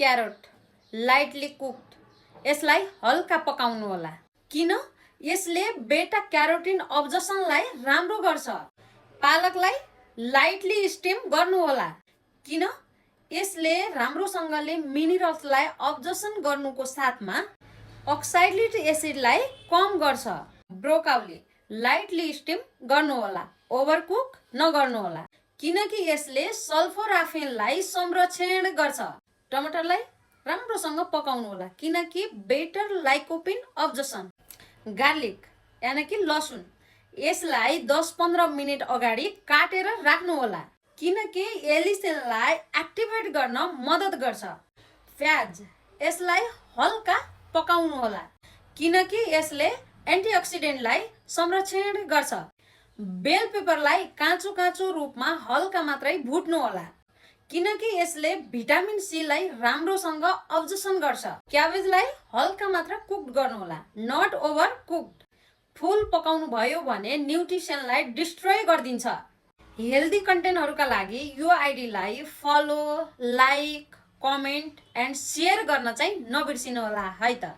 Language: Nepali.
क्यारोट लाइटली कुक्ड, यसलाई हल्का पकाउनु होला किन यसले बेटा क्यारोटिन अब्जर्प्सनलाई राम्रो गर्छ। पालकलाई लाइटली स्टिम गर्नु होला किन यसले राम्रोसँगले मिनरल्सलाई अब्जर्प्सन गर्नुको साथमा अक्साइलिक एसिडलाई कम गर्छ। ब्रोकाउली लाइटली स्टिम गर्नु होला, ओभरकुक नगर्नु होला किनकि यसले सल्फोराफेनलाई संरक्षण गर्छ। टमाटरलाई राम्रोसँग पकाउनु होला किनकि बेटर लाइकोपिन अब्जर्प्सन। गार्लिक यानी कि लसुन, यसलाई 10-15 मिनेट अगाडि काटेर राख्नु होला किनकि एलिसेनलाई एक्टिभेट गर्न मद्दत गर्छ। प्याज, यसलाई हल्का पकाउनु होला किनकि यसले एन्टिअक्सिडेन्टलाई संरक्षण गर्छ। बेल पेपरलाई काँचो काँचो रूपमा हल्का मात्रै भुट्नु होला किनकि यसले भिटामिन सी लाई राम्रोसँग अब्जर्प्सन गर्छ। क्याबेजलाई हल्का मात्र कुक्ड गर्नु होला, नट ओभर कुक्ड। फुल पकाउनु भयो भने न्युट्रिसनलाई डिस्ट्रोय गरिदिन्छ। हेल्दी कन्टेन्टहरुका लागि यो आइडीलाई follow, like, comment and share गर्न चाहिँ नबिर्सिनु होला है त।